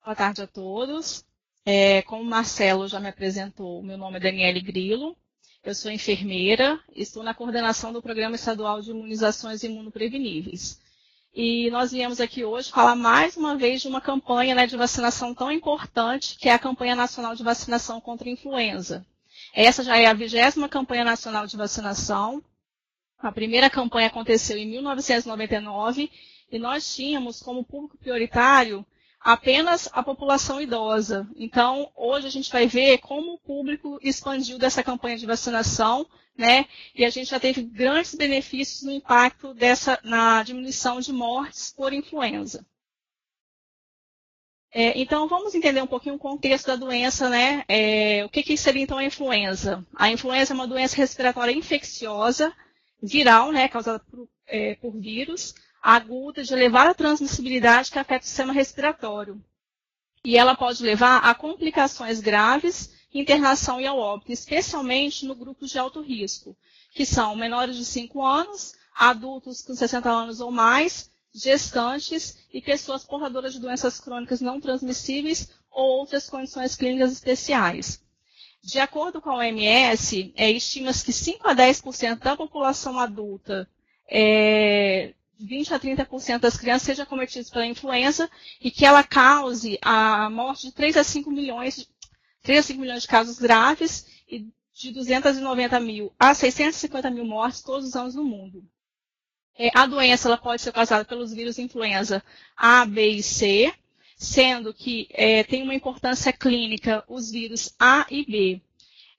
Boa tarde a todos. Como o Marcelo já me apresentou, meu nome é Daniele Grillo, eu sou enfermeira e estou na coordenação do Programa Estadual de Imunizações Imunopreveníveis. E nós viemos aqui hoje falar mais uma vez de uma campanha, né, de vacinação tão importante, que é a Campanha Nacional de Vacinação contra a Influenza. Essa já é a 20ª Campanha Nacional de Vacinação. A primeira campanha aconteceu em 1999 e nós tínhamos como público prioritário apenas a população idosa. Então, hoje a gente vai ver como o público expandiu dessa campanha de vacinação, né? E a gente já teve grandes benefícios no impacto na diminuição de mortes por influenza. Então, vamos entender um pouquinho o contexto da doença, né? O que seria, então, a influenza? A influenza é uma doença respiratória infecciosa, viral, né? Causada por vírus, aguda, de elevada transmissibilidade, que afeta o sistema respiratório. E ela pode levar a complicações graves, internação e ao óbito, especialmente no grupo de alto risco, que são menores de 5 anos, adultos com 60 anos ou mais, gestantes e pessoas portadoras de doenças crônicas não transmissíveis ou outras condições clínicas especiais. De acordo com a OMS, estima-se que 5 a 10% da população adulta, 20 a 30% das crianças sejam acometidas pela influenza e que ela cause a morte de 3 a 5 milhões de casos graves e de 290 mil a 650 mil mortes todos os anos no mundo. A doença ela pode ser causada pelos vírus influenza A, B e C, sendo que tem uma importância clínica os vírus A e B.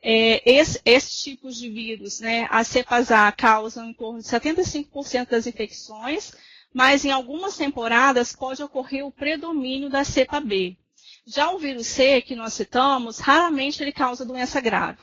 Esses tipos de vírus, né, as cepas A, causam em torno de 75% das infecções, mas em algumas temporadas pode ocorrer o predomínio da cepa B. Já o vírus C, que nós citamos, raramente ele causa doença grave.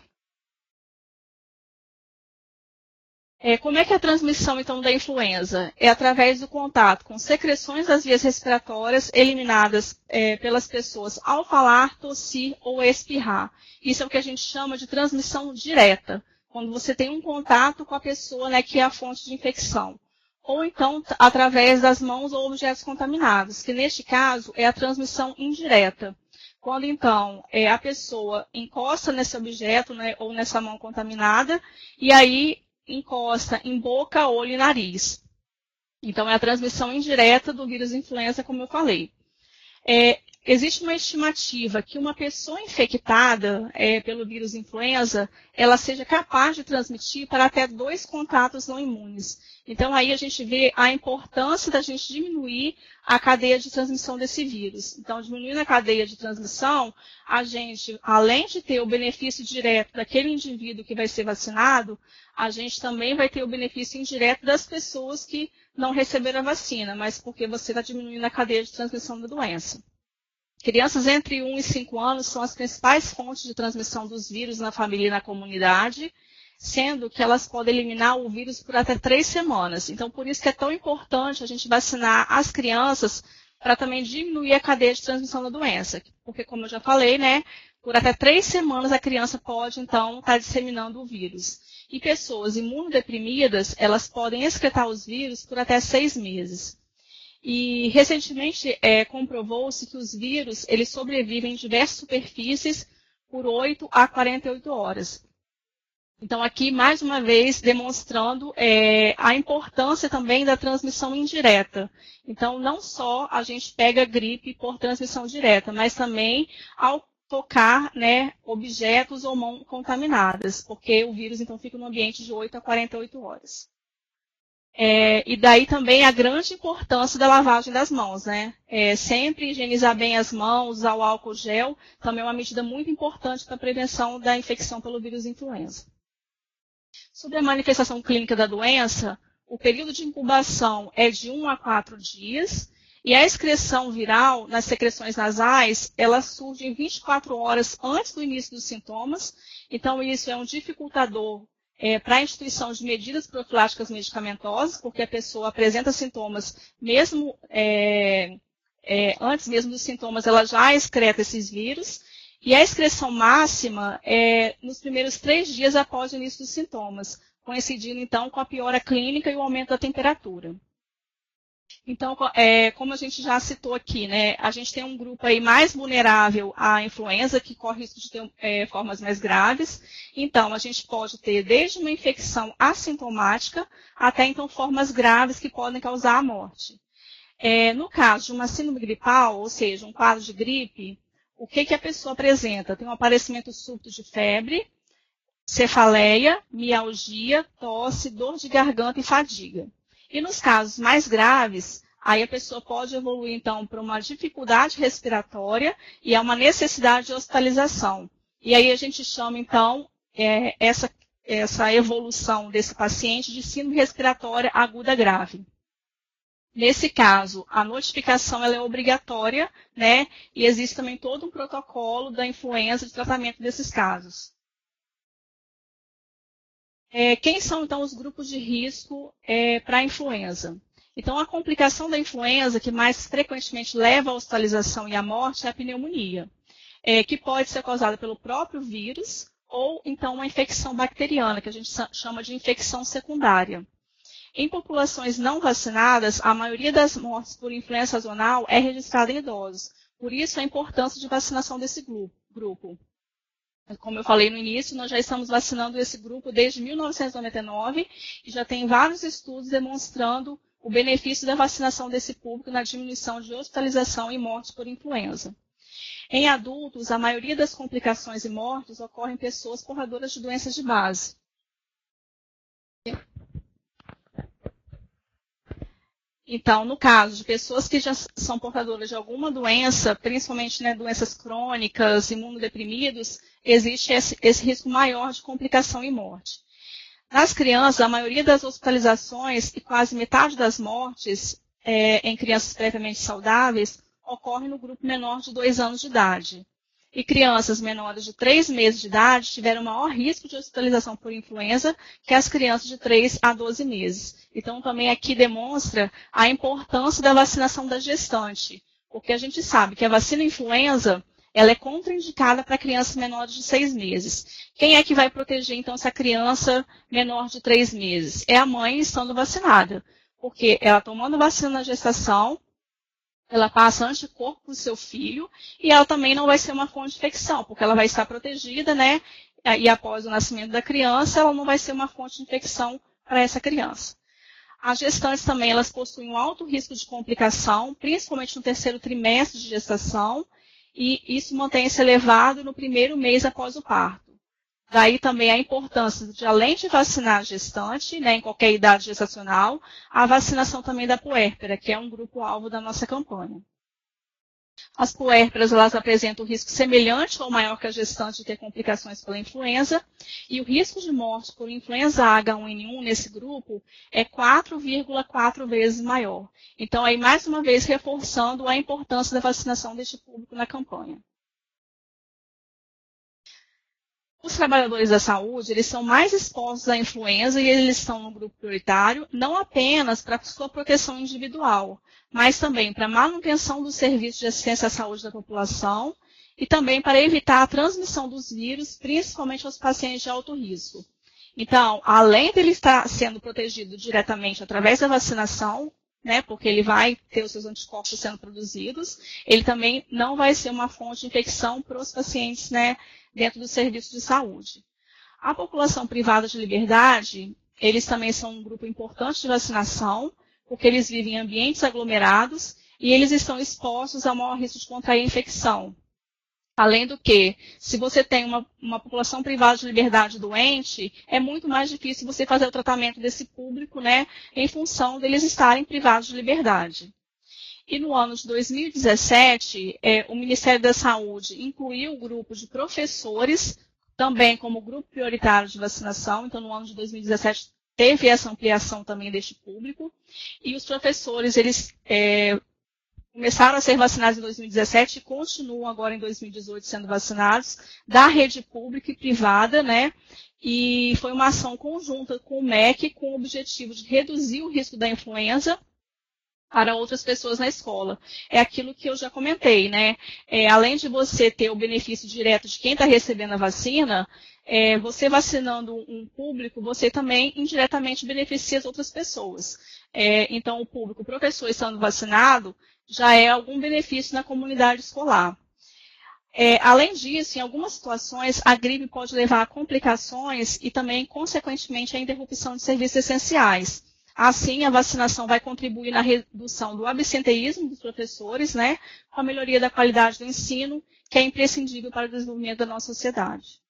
Como é que é a transmissão, então, da influenza? É através do contato com secreções das vias respiratórias eliminadas pelas pessoas ao falar, tossir ou espirrar. Isso é o que a gente chama de transmissão direta, quando você tem um contato com a pessoa, né, que é a fonte de infecção. Ou então, através das mãos ou objetos contaminados, que neste caso é a transmissão indireta. Quando, então, a pessoa encosta nesse objeto, né, ou nessa mão contaminada, e aí encosta em boca, olho e nariz. Então, é a transmissão indireta do vírus influenza, como eu falei. Existe uma estimativa que uma pessoa infectada pelo vírus influenza, ela seja capaz de transmitir para até 2 contatos não imunes. Então, aí a gente vê a importância da gente diminuir a cadeia de transmissão desse vírus. Então, diminuindo a cadeia de transmissão, a gente, além de ter o benefício direto daquele indivíduo que vai ser vacinado, a gente também vai ter o benefício indireto das pessoas que não receberam a vacina, mas porque você está diminuindo a cadeia de transmissão da doença. Crianças entre 1 e 5 anos são as principais fontes de transmissão dos vírus na família e na comunidade, sendo que elas podem eliminar o vírus por até 3 semanas. Então, por isso que é tão importante a gente vacinar as crianças para também diminuir a cadeia de transmissão da doença. Porque, como eu já falei, né, por até 3 semanas a criança pode, então, estar disseminando o vírus. E pessoas imunodeprimidas, elas podem excretar os vírus por até 6 meses. E, recentemente, comprovou-se que os vírus eles sobrevivem em diversas superfícies por 8 a 48 horas. Então, aqui, mais uma vez, demonstrando a importância também da transmissão indireta. Então, não só a gente pega gripe por transmissão direta, mas também ao tocar, né, objetos ou mãos contaminadas, porque o vírus, então, fica no ambiente de 8 a 48 horas. E daí também a grande importância da lavagem das mãos, né? Sempre higienizar bem as mãos, usar o álcool gel, também é uma medida muito importante para a prevenção da infecção pelo vírus influenza. Sobre a manifestação clínica da doença, o período de incubação é de 1 a 4 dias, e a excreção viral nas secreções nasais, ela surge em 24 horas antes do início dos sintomas, então isso é um dificultador para a instituição de medidas profiláticas medicamentosas, porque a pessoa apresenta sintomas mesmo antes mesmo dos sintomas, ela já excreta esses vírus, e a excreção máxima é nos primeiros 3 dias após o início dos sintomas, coincidindo então com a piora clínica e o aumento da temperatura. Então, como a gente já citou aqui, né, a gente tem um grupo aí mais vulnerável à influenza, que corre risco de ter formas mais graves. Então, a gente pode ter desde uma infecção assintomática até, então, formas graves que podem causar a morte. No caso de uma síndrome gripal, ou seja, um quadro de gripe, o que a pessoa apresenta? Tem um aparecimento súbito de febre, cefaleia, mialgia, tosse, dor de garganta e fadiga. E nos casos mais graves, aí a pessoa pode evoluir, então, para uma dificuldade respiratória e a uma necessidade de hospitalização. E aí a gente chama, então, essa evolução desse paciente de síndrome respiratória aguda grave. Nesse caso, a notificação ela é obrigatória, né? E existe também todo um protocolo da influenza de tratamento desses casos. Quem são, então, os grupos de risco para a influenza? Então, a complicação da influenza que mais frequentemente leva à hospitalização e à morte é a pneumonia, que pode ser causada pelo próprio vírus ou, então, uma infecção bacteriana, que a gente chama de infecção secundária. Em populações não vacinadas, a maioria das mortes por influenza sazonal é registrada em idosos. Por isso, a importância de vacinação desse grupo. Como eu falei no início, nós já estamos vacinando esse grupo desde 1999 e já tem vários estudos demonstrando o benefício da vacinação desse público na diminuição de hospitalização e mortes por influenza. Em adultos, a maioria das complicações e mortes ocorrem em pessoas portadoras de doenças de base. Então, no caso de pessoas que já são portadoras de alguma doença, principalmente, né, doenças crônicas, imunodeprimidos, existe esse risco maior de complicação e morte. Nas crianças, a maioria das hospitalizações e quase metade das mortes em crianças previamente saudáveis ocorre no grupo menor de 2 anos de idade. E crianças menores de 3 meses de idade tiveram maior risco de hospitalização por influenza que as crianças de 3 a 12 meses. Então, também aqui demonstra a importância da vacinação da gestante, porque a gente sabe que a vacina influenza ela é contraindicada para crianças menores de 6 meses. Quem é que vai proteger, então, essa criança menor de 3 meses? É a mãe estando vacinada, porque ela tomando vacina na gestação, ela passa anticorpo para o seu filho e ela também não vai ser uma fonte de infecção, porque ela vai estar protegida, né? E após o nascimento da criança, ela não vai ser uma fonte de infecção para essa criança. As gestantes também, elas possuem um alto risco de complicação, principalmente no terceiro trimestre de gestação, e isso mantém-se elevado no primeiro mês após o parto. Daí também a importância de, além de vacinar a gestante, né, em qualquer idade gestacional, a vacinação também da puérpera, que é um grupo-alvo da nossa campanha. As puérperas, elas apresentam um risco semelhante ou maior que a gestante de ter complicações pela influenza, e o risco de morte por influenza H1N1 nesse grupo é 4,4 vezes maior. Então, aí mais uma vez reforçando a importância da vacinação deste público na campanha. Os trabalhadores da saúde, eles são mais expostos à influenza e eles estão no grupo prioritário, não apenas para sua proteção individual, mas também para a manutenção do serviço de assistência à saúde da população e também para evitar a transmissão dos vírus, principalmente aos pacientes de alto risco. Então, além dele estar sendo protegido diretamente através da vacinação, né, porque ele vai ter os seus anticorpos sendo produzidos, ele também não vai ser uma fonte de infecção para os pacientes, né, dentro do serviço de saúde. A população privada de liberdade, eles também são um grupo importante de vacinação, porque eles vivem em ambientes aglomerados e eles estão expostos ao maior risco de contrair infecção. Além do que, se você tem uma população privada de liberdade doente, é muito mais difícil você fazer o tratamento desse público, né, em função deles estarem privados de liberdade. E no ano de 2017, o Ministério da Saúde incluiu o grupo de professores, também como grupo prioritário de vacinação. Então, no ano de 2017, teve essa ampliação também deste público. E os professores, eles começaram a ser vacinados em 2017 e continuam agora em 2018 sendo vacinados da rede pública e privada, né? E foi uma ação conjunta com o MEC com o objetivo de reduzir o risco da influenza para outras pessoas na escola. É aquilo que eu já comentei, né? Além de você ter o benefício direto de quem está recebendo a vacina, você vacinando um público, você também indiretamente beneficia as outras pessoas. Então, o público, o professor estando vacinado, já é algum benefício na comunidade escolar. Além disso, em algumas situações, a gripe pode levar a complicações e também, consequentemente, a interrupção de serviços essenciais. Assim, a vacinação vai contribuir na redução do absenteísmo dos professores, né, com a melhoria da qualidade do ensino, que é imprescindível para o desenvolvimento da nossa sociedade.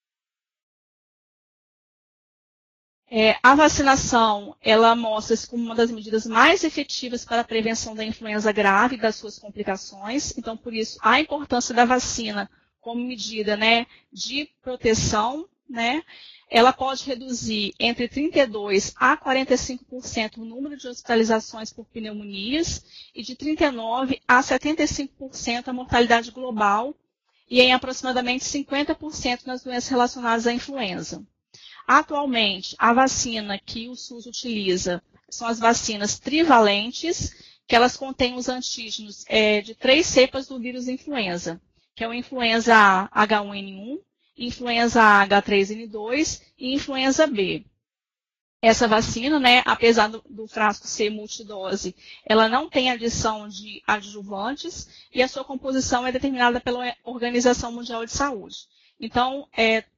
A vacinação, ela mostra-se como uma das medidas mais efetivas para a prevenção da influenza grave e das suas complicações. Então, por isso, a importância da vacina como medida, né, de proteção, né, ela pode reduzir entre 32% a 45% o número de hospitalizações por pneumonias e de 39% a 75% a mortalidade global e em aproximadamente 50% nas doenças relacionadas à influenza. Atualmente, a vacina que o SUS utiliza são as vacinas trivalentes, que elas contêm os antígenos de 3 cepas do vírus influenza, que é o influenza A H1N1, influenza A H3N2 e influenza B. Essa vacina, né, apesar do frasco ser multidose, ela não tem adição de adjuvantes e a sua composição é determinada pela Organização Mundial de Saúde. Então,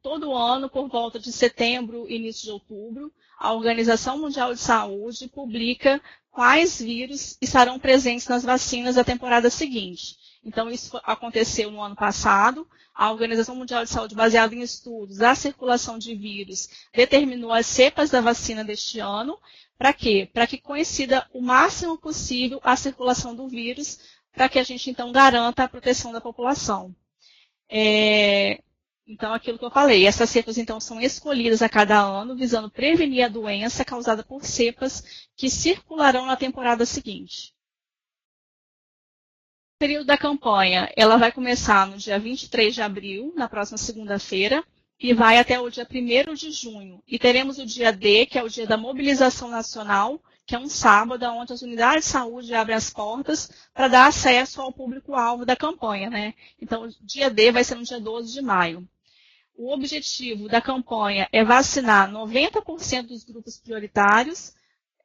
todo ano, por volta de setembro, início de outubro, a Organização Mundial de Saúde publica quais vírus estarão presentes nas vacinas da temporada seguinte. Então, isso aconteceu no ano passado. A Organização Mundial de Saúde, baseada em estudos da circulação de vírus, determinou as cepas da vacina deste ano. Para quê? Para que coincida o máximo possível a circulação do vírus, para que a gente, então, garanta a proteção da população. Então, aquilo que eu falei, essas cepas, então, são escolhidas a cada ano, visando prevenir a doença causada por cepas que circularão na temporada seguinte. O período da campanha, ela vai começar no dia 23 de abril, na próxima segunda-feira, e vai até o dia 1º de junho. E teremos o dia D, que é o dia da mobilização nacional, que é um sábado, onde as unidades de saúde abrem as portas para dar acesso ao público-alvo da campanha, né? Então, o dia D vai ser no dia 12 de maio. O objetivo da campanha é vacinar 90% dos grupos prioritários,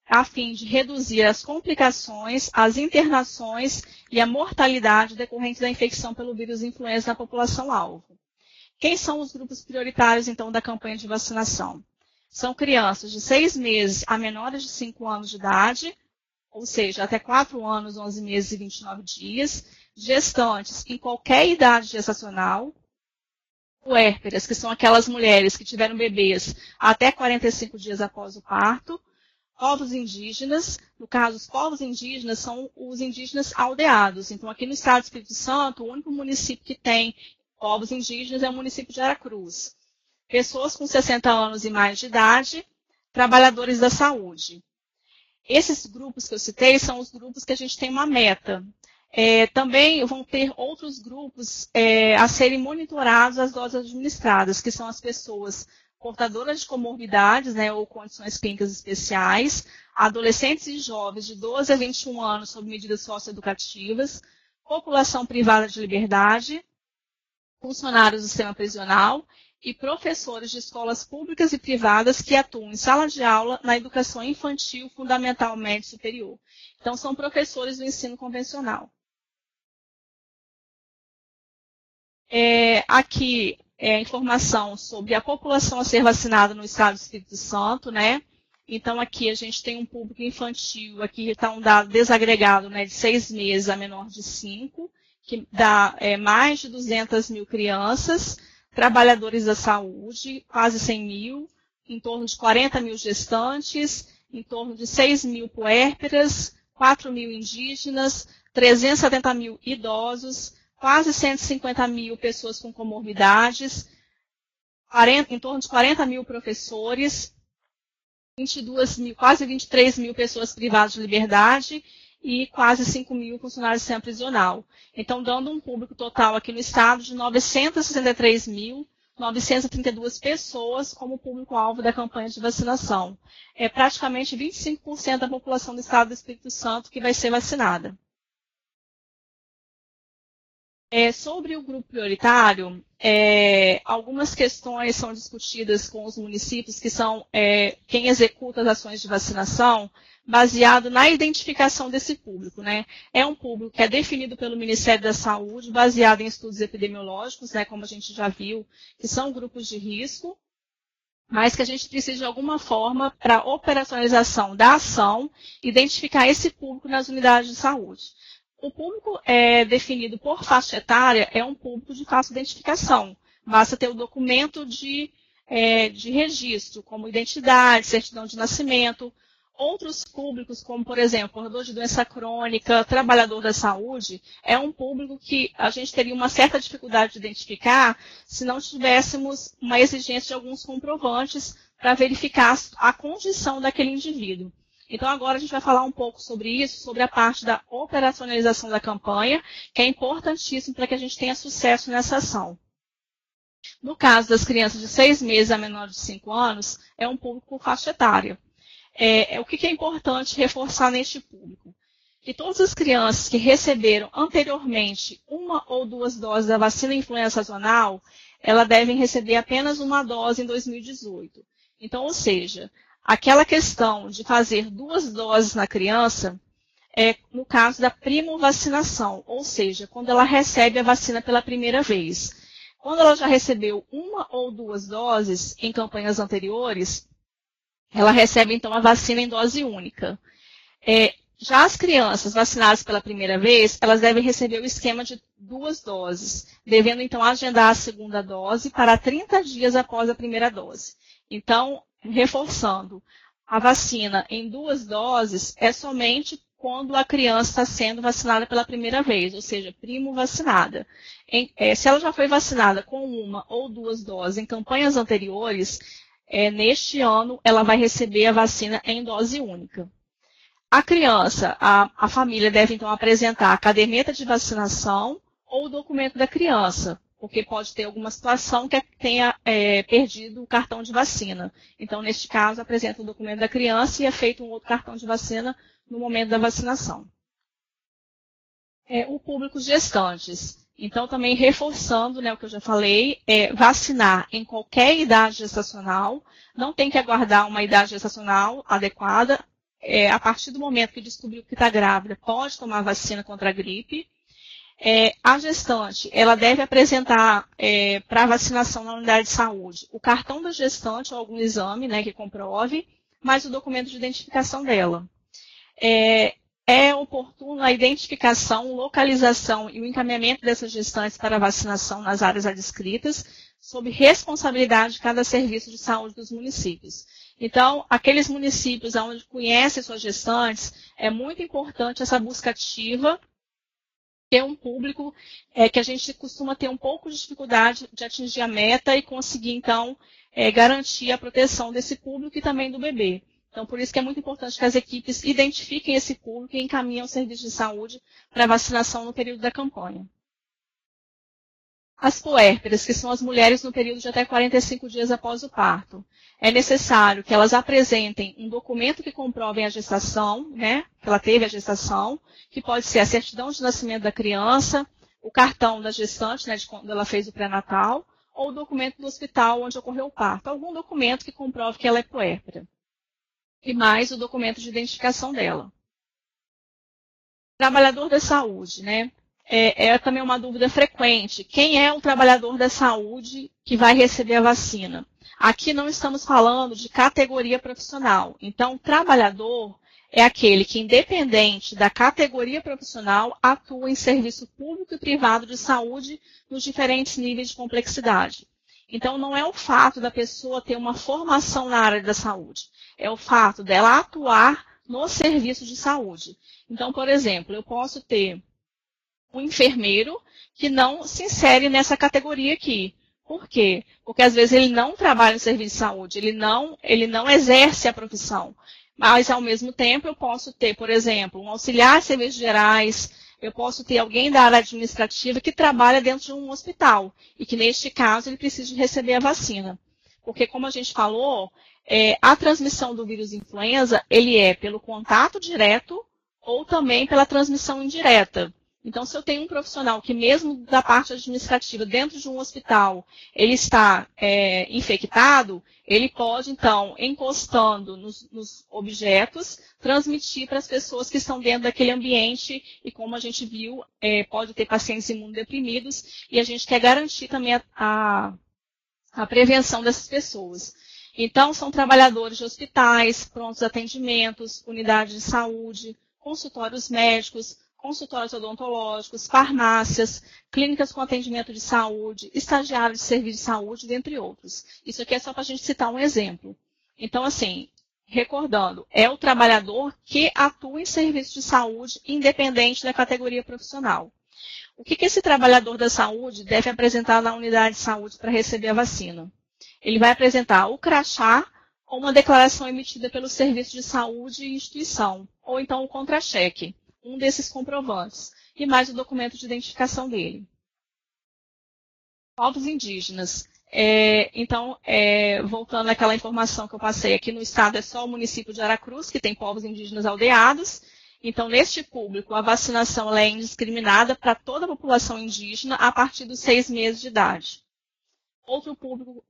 a fim de reduzir as complicações, as internações e a mortalidade decorrente da infecção pelo vírus influenza na população-alvo. Quem são os grupos prioritários, então, da campanha de vacinação? São crianças de 6 meses a menores de 5 anos de idade, ou seja, até 4 anos, 11 meses e 29 dias, gestantes em qualquer idade gestacional, puérperas, que são aquelas mulheres que tiveram bebês até 45 dias após o parto, povos indígenas, no caso, os povos indígenas são os indígenas aldeados. Então, aqui no estado do Espírito Santo, o único município que tem povos indígenas é o município de Aracruz. Pessoas com 60 anos e mais de idade, trabalhadores da saúde. Esses grupos que eu citei são os grupos que a gente tem uma meta. Também vão ter outros grupos a serem monitorados as doses administradas, que são as pessoas portadoras de comorbidades, né, ou condições clínicas especiais, adolescentes e jovens de 12 a 21 anos sob medidas socioeducativas, população privada de liberdade, funcionários do sistema prisional e professores de escolas públicas e privadas que atuam em sala de aula na educação infantil, fundamental, médio e superior. Então, são professores do ensino convencional. Aqui informação sobre a população a ser vacinada no estado do Espírito Santo, né? Então, aqui a gente tem um público infantil, aqui está um dado desagregado, né, de 6 meses a menor de 5, que dá mais de 200 mil crianças, trabalhadores da saúde, quase 100 mil, em torno de 40 mil gestantes, em torno de 6 mil puérperas, 4 mil indígenas, 370 mil idosos, quase 150 mil pessoas com comorbidades, em torno de 40 mil professores, 22 mil, quase 23 mil pessoas privadas de liberdade e quase 5 mil funcionários do sistema prisional. Então, dando um público total aqui no estado de 963.999 932 pessoas como público-alvo da campanha de vacinação. É praticamente 25% da população do estado do Espírito Santo que vai ser vacinada. Sobre o grupo prioritário, algumas questões são discutidas com os municípios, que são quem executa as ações de vacinação, baseado na identificação desse público, né? É um público que é definido pelo Ministério da Saúde, baseado em estudos epidemiológicos, né, como a gente já viu, que são grupos de risco, mas que a gente precisa de alguma forma, para a operacionalização da ação, identificar esse público nas unidades de saúde. O público definido por faixa etária é um público de fácil identificação. Basta ter o documento de registro, como identidade, certidão de nascimento. Outros públicos, como, por exemplo, portador de doença crônica, trabalhador da saúde, é um público que a gente teria uma certa dificuldade de identificar se não tivéssemos uma exigência de alguns comprovantes para verificar a condição daquele indivíduo. Então, agora a gente vai falar um pouco sobre isso, sobre a parte da operacionalização da campanha, que é importantíssimo para que a gente tenha sucesso nessa ação. No caso das crianças de 6 meses a menor de 5 anos, é um público por faixa etária. O que é importante reforçar neste público? Que todas as crianças que receberam anteriormente 1 ou 2 doses da vacina influenza sazonal, elas devem receber apenas 1 dose em 2018. Então, ou seja, aquela questão de fazer 2 doses na criança é no caso da primovacinação, ou seja, quando ela recebe a vacina pela primeira vez. Quando ela já recebeu 1 ou 2 doses em campanhas anteriores, ela recebe, então, a vacina em dose única. Já as crianças vacinadas pela primeira vez, elas devem receber o esquema de 2 doses, devendo, então, agendar a segunda dose para 30 dias após a primeira dose. Então, reforçando, a vacina em 2 doses é somente quando a criança está sendo vacinada pela primeira vez, ou seja, primo-vacinada. Se ela já foi vacinada com 1 ou 2 doses em campanhas anteriores, neste ano ela vai receber a vacina em dose única. A criança, a família deve então apresentar a caderneta de vacinação ou o documento da criança, porque pode ter alguma situação que tenha perdido o cartão de vacina. Então, neste caso, apresenta o documento da criança e é feito um outro cartão de vacina no momento da vacinação. O público gestantes. Então, também reforçando, né, o que eu já falei, vacinar em qualquer idade gestacional, não tem que aguardar uma idade gestacional adequada. A partir do momento que descobriu que está grávida, pode tomar vacina contra a gripe. A gestante, ela deve apresentar para vacinação na unidade de saúde o cartão da gestante ou algum exame, né, que comprove, mais o documento de identificação dela. É oportuno a identificação, localização e o encaminhamento dessas gestantes para vacinação nas áreas adscritas, sob responsabilidade de cada serviço de saúde dos municípios. Então, aqueles municípios onde conhecem suas gestantes, é muito importante essa busca ativa, que é um público que a gente costuma ter um pouco de dificuldade de atingir a meta e conseguir, então, garantir a proteção desse público e também do bebê. Então, por isso que é muito importante que as equipes identifiquem esse público e encaminhem o serviço de saúde para vacinação no período da campanha. As puérperas, que são as mulheres no período de até 45 dias após o parto. É necessário que elas apresentem um documento que comprove a gestação, né, que ela teve a gestação, que pode ser a certidão de nascimento da criança, o cartão da gestante, né, de quando ela fez o pré-natal, ou o documento do hospital onde ocorreu o parto. Algum documento que comprove que ela é puérpera. E mais o documento de identificação dela. Trabalhador da saúde, né? É também uma dúvida frequente. Quem é o trabalhador da saúde que vai receber a vacina? Aqui não estamos falando de categoria profissional. Então, trabalhador é aquele que, independente da categoria profissional, atua em serviço público e privado de saúde nos diferentes níveis de complexidade. Então, não é o fato da pessoa ter uma formação na área da saúde. É o fato dela atuar no serviço de saúde. Então, por exemplo, eu posso ter um enfermeiro que não se insere nessa categoria aqui. Por quê? Porque às vezes ele não trabalha no serviço de saúde, ele não exerce a profissão. Mas, ao mesmo tempo, eu posso ter, por exemplo, um auxiliar de serviços gerais, eu posso ter alguém da área administrativa que trabalha dentro de um hospital e que, neste caso, ele precisa receber a vacina. Porque, como a gente falou, a transmissão do vírus influenza, ele é pelo contato direto ou também pela transmissão indireta. Então, se eu tenho um profissional que, mesmo da parte administrativa, dentro de um hospital, ele está infectado, ele pode, então, encostando nos objetos, transmitir para as pessoas que estão dentro daquele ambiente e, como a gente viu, pode ter pacientes imunodeprimidos e a gente quer garantir também a prevenção dessas pessoas. Então, são trabalhadores de hospitais, prontos atendimentos, unidades de saúde, consultórios médicos, consultórios odontológicos, farmácias, clínicas com atendimento de saúde, estagiários de serviço de saúde, dentre outros. Isso aqui é só para a gente citar um exemplo. Então, assim, recordando, é o trabalhador que atua em serviço de saúde, independente da categoria profissional. O que esse trabalhador da saúde deve apresentar na unidade de saúde para receber a vacina? Ele vai apresentar o crachá ou uma declaração emitida pelo serviço de saúde e instituição, ou então o contra-cheque, um desses comprovantes, e mais o documento de identificação dele. Povos indígenas. Voltando àquela informação que eu passei, aqui no estado é só o município de Aracruz, que tem povos indígenas aldeados. Então, neste público, a vacinação é indiscriminada para toda a população indígena a partir dos 6 meses de idade. Outro público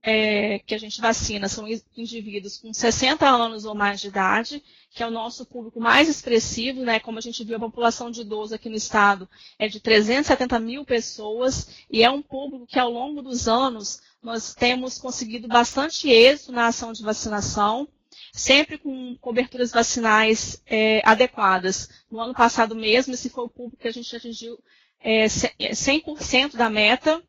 que a gente vacina são indivíduos com 60 anos ou mais de idade, que é o nosso público mais expressivo, né? Como a gente viu, a população de idosos aqui no estado é de 370 mil pessoas, e é um público que, ao longo dos anos, nós temos conseguido bastante êxito na ação de vacinação, sempre com coberturas vacinais adequadas. No ano passado mesmo, esse foi o público que a gente atingiu 100% da meta.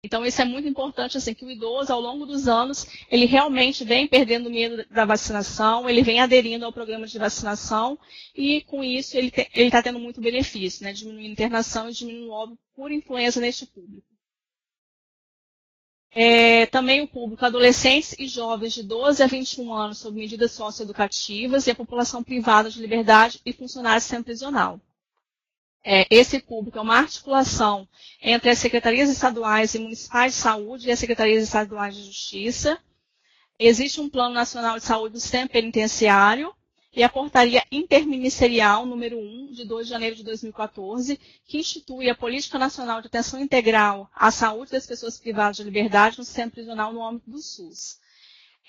Então, isso é muito importante, assim, que o idoso, ao longo dos anos, ele realmente vem perdendo o medo da vacinação, ele vem aderindo ao programa de vacinação e, com isso, ele está tendo muito benefício, né, diminuindo a internação e diminuindo o óbito por influenza neste público. Também o público adolescentes e jovens de 12 a 21 anos sob medidas socioeducativas e a população privada de liberdade e funcionário semiprisional. Esse público é uma articulação entre as secretarias estaduais e municipais de saúde e as secretarias estaduais de justiça. Existe um Plano Nacional de Saúde do Sistema Penitenciário e a Portaria Interministerial número 1, de 2 de janeiro de 2014, que institui a Política Nacional de Atenção Integral à Saúde das Pessoas Privadas de Liberdade no Sistema Prisional no âmbito do SUS.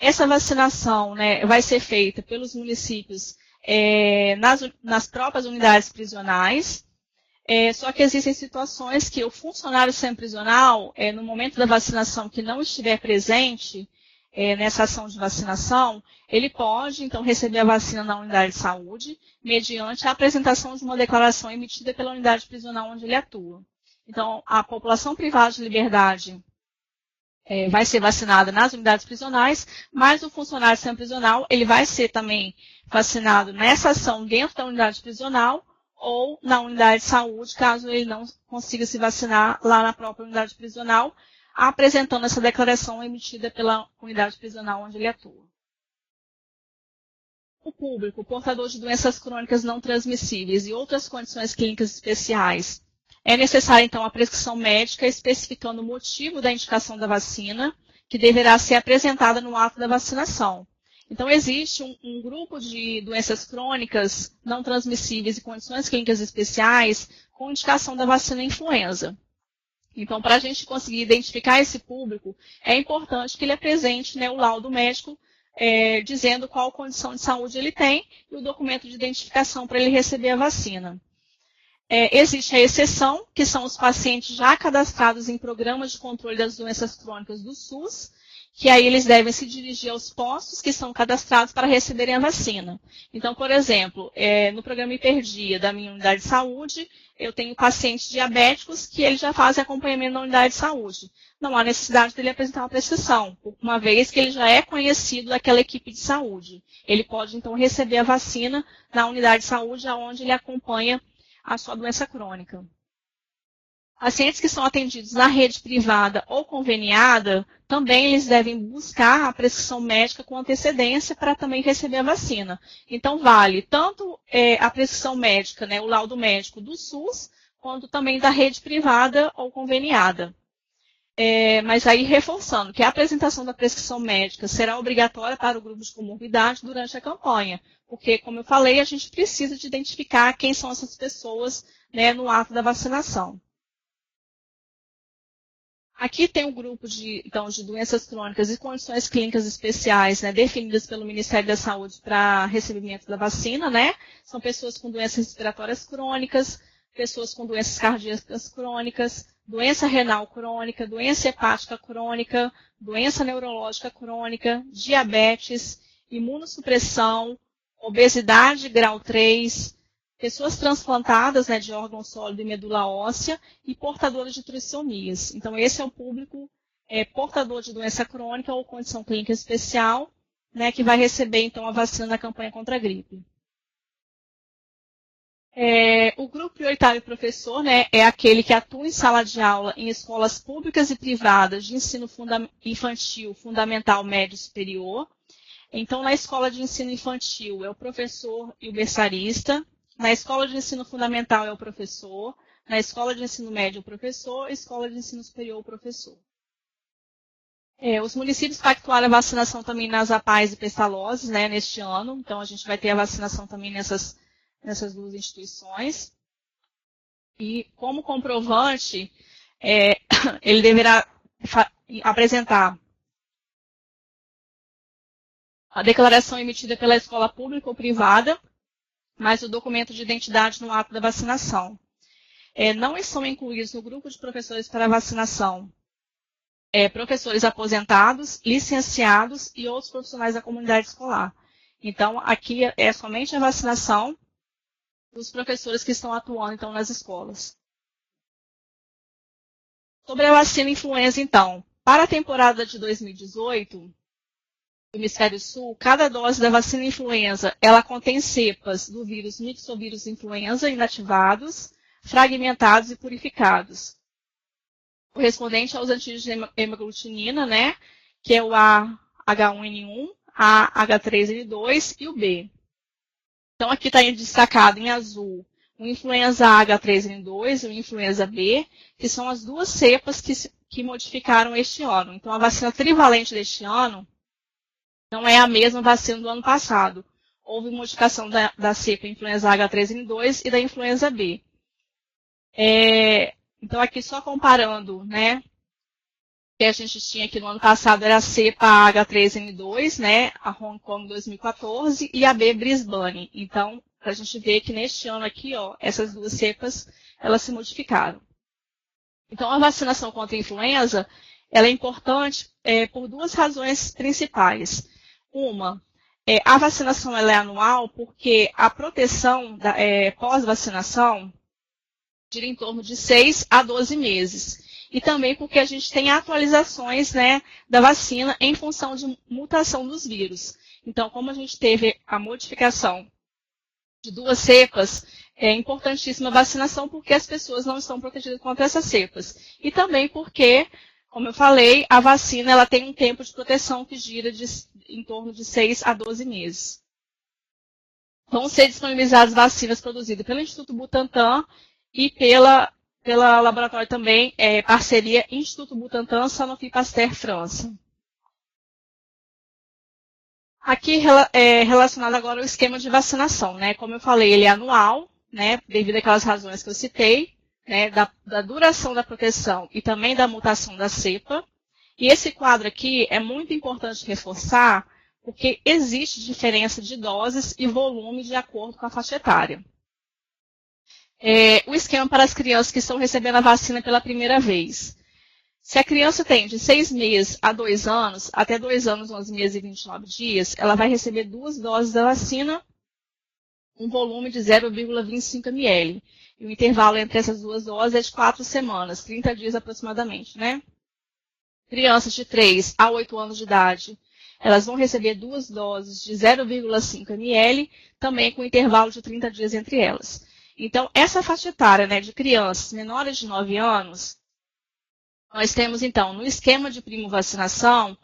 Essa vacinação, né, vai ser feita pelos municípios nas próprias unidades prisionais. Só que existem situações que o funcionário semiprisional, no momento da vacinação, que não estiver presente nessa ação de vacinação, ele pode, então, receber a vacina na unidade de saúde, mediante a apresentação de uma declaração emitida pela unidade prisional onde ele atua. Então, a população privada de liberdade vai ser vacinada nas unidades prisionais, mas o funcionário semiprisional, ele vai ser também vacinado nessa ação dentro da unidade prisional, ou na unidade de saúde, caso ele não consiga se vacinar lá na própria unidade prisional, apresentando essa declaração emitida pela unidade prisional onde ele atua. O público portador de doenças crônicas não transmissíveis e outras condições clínicas especiais, é necessária, então, a prescrição médica especificando o motivo da indicação da vacina, que deverá ser apresentada no ato da vacinação. Então, existe um grupo de doenças crônicas não transmissíveis e condições clínicas especiais com indicação da vacina influenza. Então, para a gente conseguir identificar esse público, é importante que ele apresente, né, o laudo médico dizendo qual condição de saúde ele tem e o documento de identificação para ele receber a vacina. Existe a exceção, que são os pacientes já cadastrados em programas de controle das doenças crônicas do SUS, que aí eles devem se dirigir aos postos que são cadastrados para receberem a vacina. Então, por exemplo, no programa Hiperdia da minha unidade de saúde, eu tenho pacientes diabéticos que eles já fazem acompanhamento na unidade de saúde. Não há necessidade dele apresentar uma prescrição, uma vez que ele já é conhecido daquela equipe de saúde. Ele pode, então, receber a vacina na unidade de saúde, onde ele acompanha a sua doença crônica. Pacientes que são atendidos na rede privada ou conveniada, também eles devem buscar a prescrição médica com antecedência para também receber a vacina. Então, vale tanto a prescrição médica, né, o laudo médico do SUS, quanto também da rede privada ou conveniada. Mas aí reforçando que a apresentação da prescrição médica será obrigatória para o grupo de comorbidade durante a campanha, porque, como eu falei, a gente precisa de identificar quem são essas pessoas, né, no ato da vacinação. Aqui tem um grupo de doenças crônicas e condições clínicas especiais, né, definidas pelo Ministério da Saúde para recebimento da vacina, né? São pessoas com doenças respiratórias crônicas, pessoas com doenças cardíacas crônicas, doença renal crônica, doença hepática crônica, doença neurológica crônica, diabetes, imunossupressão, obesidade grau 3, pessoas transplantadas, né, de órgão sólido e medula óssea e portadores de trissomias. Então, esse é o público portador de doença crônica ou condição clínica especial, né, que vai receber, então, a vacina na campanha contra a gripe. O grupo prioritário professor, né, é aquele que atua em sala de aula em escolas públicas e privadas de ensino infantil, fundamental, médio e superior. Então, na escola de ensino infantil é o professor e o berçarista. Na escola de ensino fundamental é o professor. Na escola de ensino médio é o professor. Escola de ensino superior é o professor. Os municípios pactuaram a vacinação também nas APAES e Pestalozes, né, neste ano. Então, a gente vai ter a vacinação também nessas duas instituições. E, como comprovante, ele deverá apresentar a declaração emitida pela escola pública ou privada, mais o documento de identidade no ato da vacinação. Não estão incluídos no grupo de professores para vacinação professores aposentados, licenciados e outros profissionais da comunidade escolar. Então, aqui é somente a vacinação dos professores que estão atuando, então, nas escolas. Sobre a vacina influenza, então, para a temporada de 2018, do Hemisfério Sul, cada dose da vacina influenza, ela contém cepas do vírus mixovírus influenza inativados, fragmentados e purificados, correspondente aos antígenos de hemaglutinina, né, que é o AH1N1, a AH3N2 e o B. Então, aqui está destacado em azul o influenza H3N2 e o influenza B, que são as duas cepas que modificaram este ano. Então, a vacina trivalente deste ano não é a mesma vacina do ano passado. Houve modificação da cepa influenza H3N2 e da influenza B. Então, aqui só comparando, né, que a gente tinha aqui no ano passado era a cepa H3N2, né, a Hong Kong 2014, e a B Brisbane. Então, a gente vê que neste ano aqui, ó, essas duas cepas, elas se modificaram. Então, a vacinação contra a influenza, ela é importante por duas razões principais. Uma, a vacinação ela é anual porque a proteção pós-vacinação gira em torno de 6 a 12 meses. E também porque a gente tem atualizações, né, da vacina em função de mutação dos vírus. Então, como a gente teve a modificação de duas cepas, é importantíssima a vacinação porque as pessoas não estão protegidas contra essas cepas. E também porque, como eu falei, a vacina ela tem um tempo de proteção que gira em torno de 6 a 12 meses. Vão ser disponibilizadas vacinas produzidas pelo Instituto Butantan e pela laboratório também, parceria Instituto Butantan, Sanofi Pasteur, França. Aqui, relacionado agora ao esquema de vacinação, né? Como eu falei, ele é anual, né? Devido àquelas razões que eu citei, né? Da duração da proteção e também da mutação da cepa. E esse quadro aqui é muito importante reforçar, porque existe diferença de doses e volume de acordo com a faixa etária. O esquema para as crianças que estão recebendo a vacina pela primeira vez. Se a criança tem de 6 meses a 2 anos, até 2 anos, 11 meses e 29 dias, ela vai receber 2 doses da vacina, um volume de 0,25 ml. E o intervalo entre essas 2 doses é de 4 semanas, 30 dias aproximadamente, né? Crianças de 3 a 8 anos de idade, elas vão receber 2 doses de 0,5 ml, também com intervalo de 30 dias entre elas. Então, essa faixa etária, né, de crianças menores de 9 anos, nós temos, então, no esquema de primo-vacinação,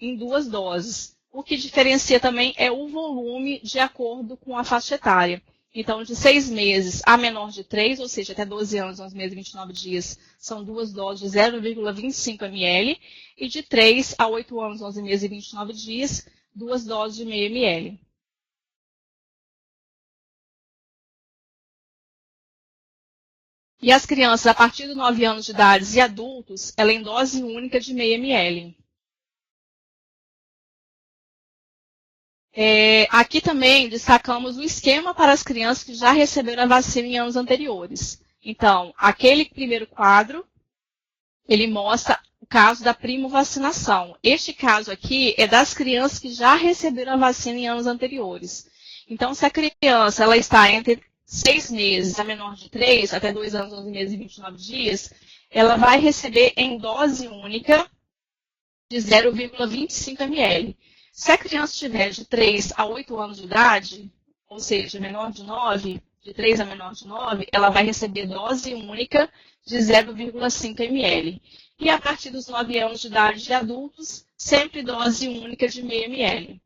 em 2 doses. O que diferencia também é o volume de acordo com a faixa etária. Então, de 6 meses a menor de 3, ou seja, até 12 anos, 11 meses e 29 dias, são 2 doses de 0,25 ml. E de 3 a 8 anos, 11 meses e 29 dias, 2 doses de meio ml. E as crianças, a partir de 9 anos de idade e adultos, ela é em dose única de meio ml. Aqui também destacamos o esquema para as crianças que já receberam a vacina em anos anteriores. Então, aquele primeiro quadro, ele mostra o caso da primovacinação. Este caso aqui é das crianças que já receberam a vacina em anos anteriores. Então, se a criança ela está entre 6 meses, a menor de 3, até 2 anos, 11 meses e 29 dias, ela vai receber em dose única de 0,25 ml. Se a criança tiver de 3 a 8 anos de idade, ou seja, menor de 9, de 3 a menor de 9, ela vai receber dose única de 0,5 ml. E a partir dos 9 anos de idade de adultos, sempre dose única de meio ml.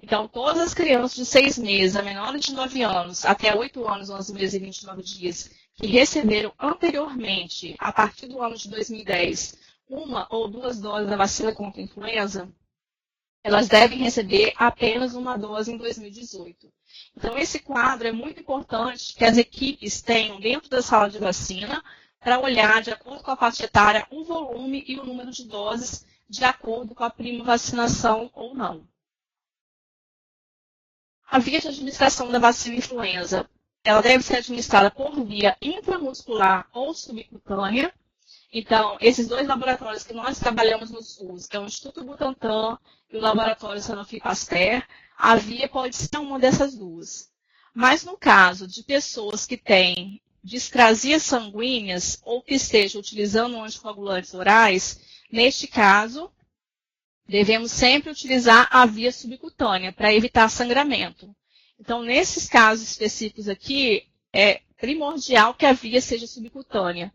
Então, todas as crianças de 6 meses a menores de 9 anos, até 8 anos, 11 meses e 29 dias, que receberam anteriormente, a partir do ano de 2010, 1 ou 2 doses da vacina contra a influenza, elas devem receber apenas uma dose em 2018. Então, esse quadro é muito importante que as equipes tenham dentro da sala de vacina para olhar, de acordo com a faixa etária, o volume e o número de doses de acordo com a primovacinação ou não. A via de administração da vacina influenza, ela deve ser administrada por via intramuscular ou subcutânea. Então, esses 2 laboratórios que nós trabalhamos no SUS, que é o Instituto Butantan e o Laboratório Sanofi Pasteur, a via pode ser uma dessas 2. Mas no caso de pessoas que têm discrasias sanguíneas ou que estejam utilizando anticoagulantes orais, neste caso, devemos sempre utilizar a via subcutânea para evitar sangramento. Então, nesses casos específicos aqui, é primordial que a via seja subcutânea.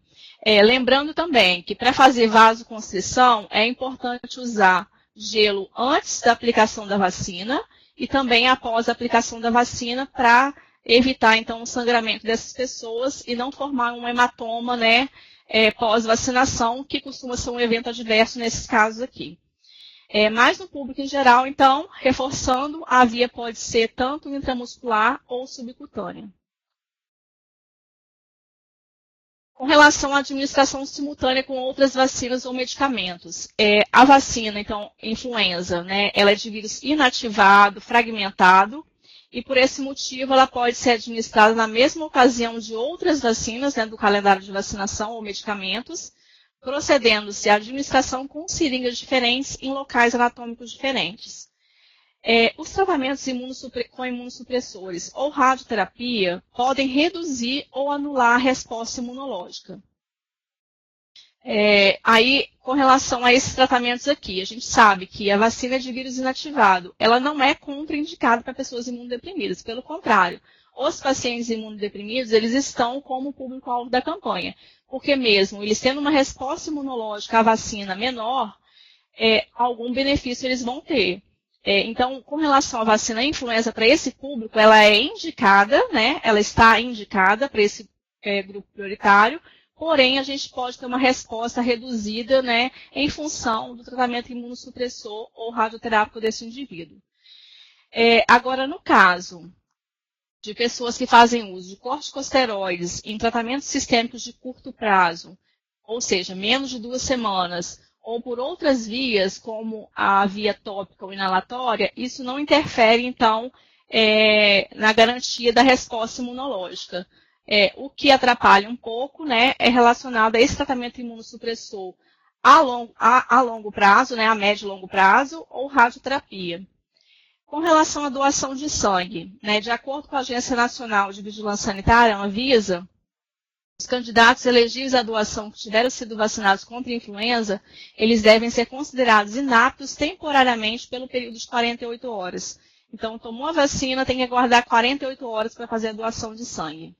Lembrando também que para fazer vasoconstrição é importante usar gelo antes da aplicação da vacina e também após a aplicação da vacina para evitar então o sangramento dessas pessoas e não formar um hematoma, né, pós-vacinação, que costuma ser um evento adverso nesses casos aqui. Mas no público em geral, então, reforçando, a via pode ser tanto intramuscular ou subcutânea. Com relação à administração simultânea com outras vacinas ou medicamentos, a vacina, então, influenza, né, ela é de vírus inativado, fragmentado, e por esse motivo ela pode ser administrada na mesma ocasião de outras vacinas, né, do calendário de vacinação ou medicamentos, procedendo-se à administração com seringas diferentes em locais anatômicos diferentes. Os tratamentos com imunossupressores ou radioterapia podem reduzir ou anular a resposta imunológica. Aí, com relação a esses tratamentos aqui, a gente sabe que a vacina de vírus inativado, ela não é contraindicada para pessoas imunodeprimidas, pelo contrário, os pacientes imunodeprimidos, eles estão como público-alvo da campanha, porque mesmo eles tendo uma resposta imunológica à vacina menor, algum benefício eles vão ter. Então, com relação à vacina influenza para esse público, ela é indicada, né? Ela está indicada para esse grupo prioritário, porém, a gente pode ter uma resposta reduzida, né, em função do tratamento imunossupressor ou radioterápico desse indivíduo. Agora, no caso de pessoas que fazem uso de corticosteroides em tratamentos sistêmicos de curto prazo, ou seja, menos de 2 semanas, ou por outras vias, como a via tópica ou inalatória, isso não interfere, então, na garantia da resposta imunológica. O que atrapalha um pouco, né, é relacionado a esse tratamento imunossupressor a longo prazo, né, a médio e longo prazo, ou radioterapia. Com relação à doação de sangue, né, de acordo com a Agência Nacional de Vigilância Sanitária, a Anvisa, os candidatos elegíveis à doação que tiveram sido vacinados contra a influenza, eles devem ser considerados inaptos temporariamente pelo período de 48 horas. Então, tomou a vacina, tem que aguardar 48 horas para fazer a doação de sangue.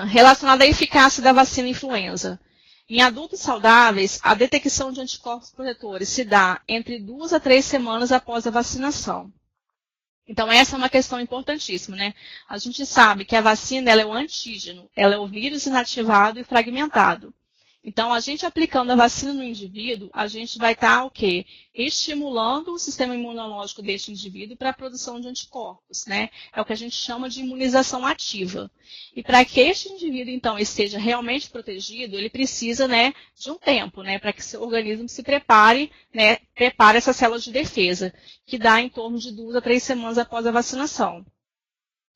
Relacionado à eficácia da vacina influenza. Em adultos saudáveis, a detecção de anticorpos protetores se dá entre 2 a 3 semanas após a vacinação. Então, essa é uma questão importantíssima, né? A gente sabe que a vacina ela é o antígeno, ela é o vírus inativado e fragmentado. Então, a gente aplicando a vacina no indivíduo, a gente vai estar o quê? Estimulando o sistema imunológico deste indivíduo para a produção de anticorpos, né? É o que a gente chama de imunização ativa. E para que este indivíduo, então, esteja realmente protegido, ele precisa, né, de um tempo, né, para que seu organismo se prepare, né, prepare essas células de defesa, que dá em torno de 2 a 3 semanas após a vacinação.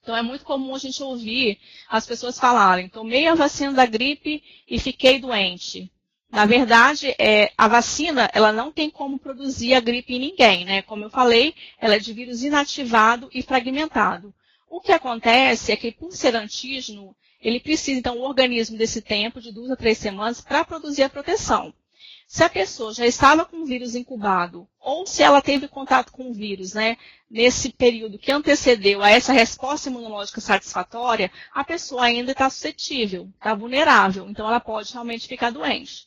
Então, é muito comum a gente ouvir as pessoas falarem, tomei a vacina da gripe e fiquei doente. Na verdade, a vacina ela não tem como produzir a gripe em ninguém, né? Como eu falei, ela é de vírus inativado e fragmentado. O que acontece é que, por ser antígeno, ele precisa, então, o organismo desse tempo, de 2 a 3 semanas, para produzir a proteção. Se a pessoa já estava com o vírus incubado, ou se ela teve contato com o vírus, né, nesse período que antecedeu a essa resposta imunológica satisfatória, a pessoa ainda está suscetível, está vulnerável, então ela pode realmente ficar doente.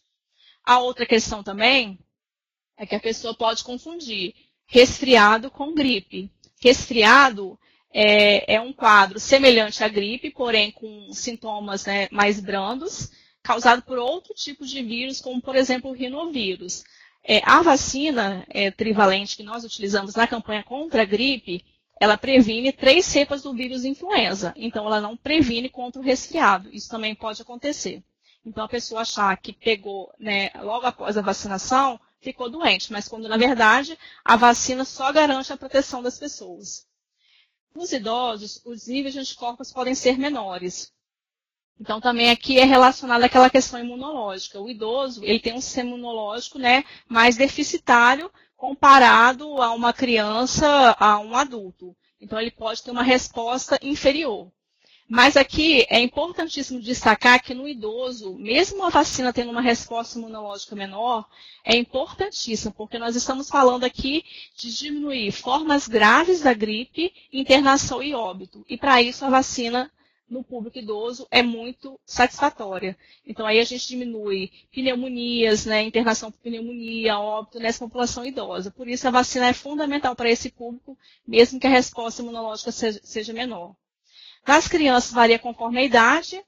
A outra questão também é que a pessoa pode confundir resfriado com gripe. Resfriado é um quadro semelhante à gripe, porém com sintomas, né, mais brandos, causado por outro tipo de vírus, como, por exemplo, o rinovírus. A vacina trivalente que nós utilizamos na campanha contra a gripe, ela previne 3 cepas do vírus influenza. Então, ela não previne contra o resfriado. Isso também pode acontecer. Então, a pessoa achar que pegou, né, logo após a vacinação, ficou doente. Mas, quando, na verdade, a vacina só garante a proteção das pessoas. Nos idosos, os níveis de anticorpos podem ser menores. Então, também aqui é relacionado àquela questão imunológica. O idoso, ele tem um sistema imunológico, né, mais deficitário comparado a uma criança, a um adulto. Então, ele pode ter uma resposta inferior. Mas aqui é importantíssimo destacar que no idoso, mesmo a vacina tendo uma resposta imunológica menor, é importantíssimo, porque nós estamos falando aqui de diminuir formas graves da gripe, internação e óbito. E para isso a vacina no público idoso é muito satisfatória. Então, aí a gente diminui pneumonias, né, internação por pneumonia, óbito nessa população idosa. Por isso, a vacina é fundamental para esse público, mesmo que a resposta imunológica seja menor. Nas crianças, varia conforme a idade.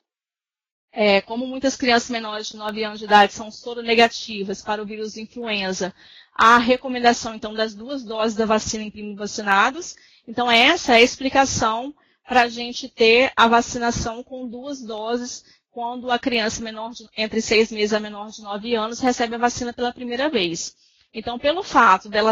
Como muitas crianças menores de 9 anos de idade são soronegativas para o vírus influenza, há a recomendação, então, das 2 doses da vacina em primo-vacinados. Então, essa é a explicação para a gente ter a vacinação com 2 doses quando a criança entre 6 meses a menor de 9 anos recebe a vacina pela primeira vez. Então, pelo fato dela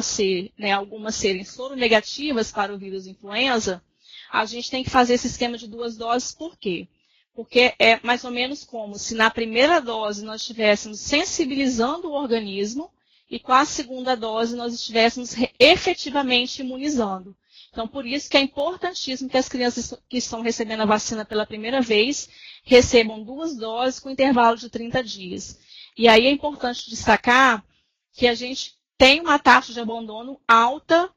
algumas serem soronegativas para o vírus influenza, a gente tem que fazer esse esquema de 2 doses, por quê? Porque é mais ou menos como se na primeira dose nós estivéssemos sensibilizando o organismo e com a segunda dose nós estivéssemos efetivamente imunizando. Então, por isso que é importantíssimo que as crianças que estão recebendo a vacina pela primeira vez recebam 2 doses com intervalo de 30 dias. E aí é importante destacar que a gente tem uma taxa de abandono alta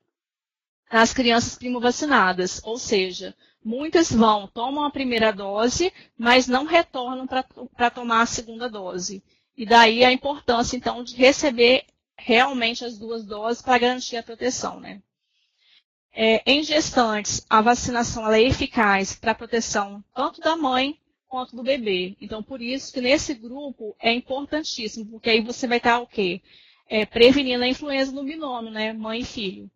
nas crianças primo-vacinadas, ou seja, muitas tomam a primeira dose, mas não retornam para tomar a segunda dose. E daí a importância, então, de receber realmente as 2 doses para garantir a proteção, né? Em gestantes, a vacinação ela é eficaz para a proteção tanto da mãe quanto do bebê. Então, por isso que nesse grupo é importantíssimo, porque aí você vai estar o quê? Prevenindo a influenza no binômio, né? Mãe e filho.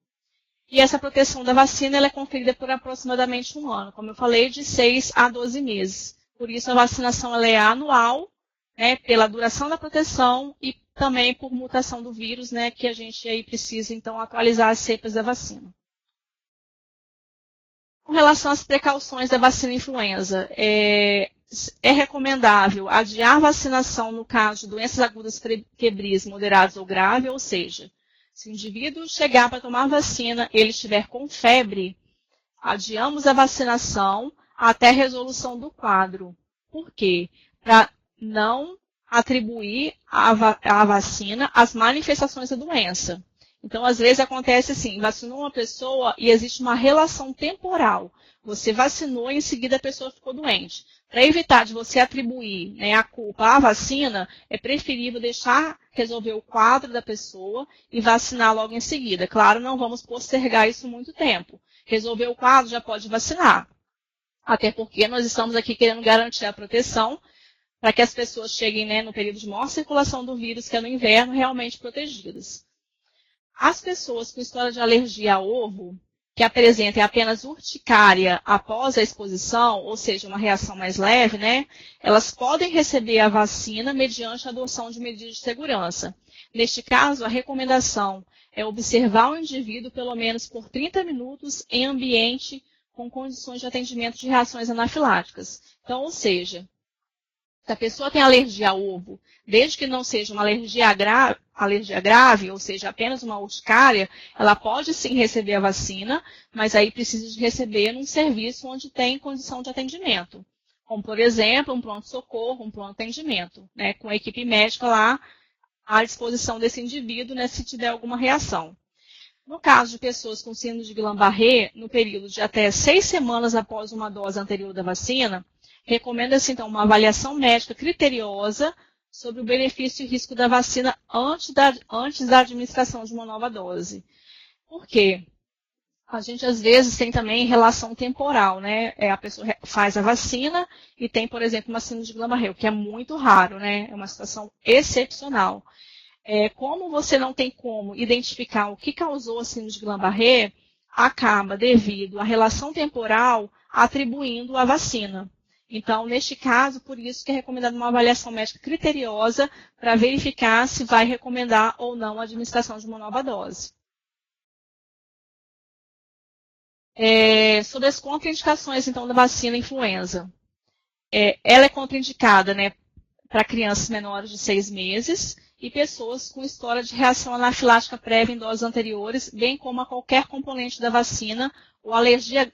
E essa proteção da vacina ela é conferida por aproximadamente 1 ano, como eu falei, de 6 a 12 meses. Por isso, a vacinação ela é anual, né, pela duração da proteção e também por mutação do vírus, né, que a gente aí precisa, então, atualizar as cepas da vacina. Com relação às precauções da vacina influenza, é recomendável adiar a vacinação no caso de doenças agudas febris moderadas ou graves, ou seja, se o indivíduo chegar para tomar a vacina e ele estiver com febre, adiamos a vacinação até a resolução do quadro. Por quê? Para não atribuir à vacina as manifestações da doença. Então, às vezes acontece assim, vacinou uma pessoa e existe uma relação temporal. Você vacinou e em seguida a pessoa ficou doente. Para evitar de você atribuir, né, a culpa à vacina, é preferível deixar resolver o quadro da pessoa e vacinar logo em seguida. Claro, não vamos postergar isso muito tempo. Resolver o quadro, já pode vacinar. Até porque nós estamos aqui querendo garantir a proteção para que as pessoas cheguem, né, no período de maior circulação do vírus, que é no inverno, realmente protegidas. As pessoas com história de alergia a ovo, que apresentem apenas urticária após a exposição, ou seja, uma reação mais leve, né, elas podem receber a vacina mediante a adoção de medidas de segurança. Neste caso, a recomendação é observar o indivíduo pelo menos por 30 minutos em ambiente com condições de atendimento de reações anafiláticas. Então, ou seja, se a pessoa tem alergia a ovo, desde que não seja uma alergia grave, ou seja, apenas uma urticária, ela pode sim receber a vacina, mas aí precisa de receber num serviço onde tem condição de atendimento. Como, por exemplo, um pronto-socorro, um pronto-atendimento, né, com a equipe médica lá à disposição desse indivíduo, né, se tiver alguma reação. No caso de pessoas com síndrome de Guillain-Barré, no período de até 6 semanas após uma dose anterior da vacina, recomenda-se, então, uma avaliação médica criteriosa sobre o benefício e risco da vacina antes da administração de uma nova dose. Por quê? A gente, às vezes, tem também relação temporal, né? A pessoa faz a vacina e tem, por exemplo, uma síndrome de Guillain-Barré, o que é muito raro, né? É uma situação excepcional. Como você não tem como identificar o que causou a síndrome de Guillain-Barré, acaba, devido à relação temporal, atribuindo a vacina. Então, neste caso, por isso que é recomendada uma avaliação médica criteriosa para verificar se vai recomendar ou não a administração de uma nova dose. Sobre as contraindicações, então, da vacina influenza. Ela é contraindicada, né, para crianças menores de 6 meses e pessoas com história de reação anafilática prévia em doses anteriores, bem como a qualquer componente da vacina ou alergia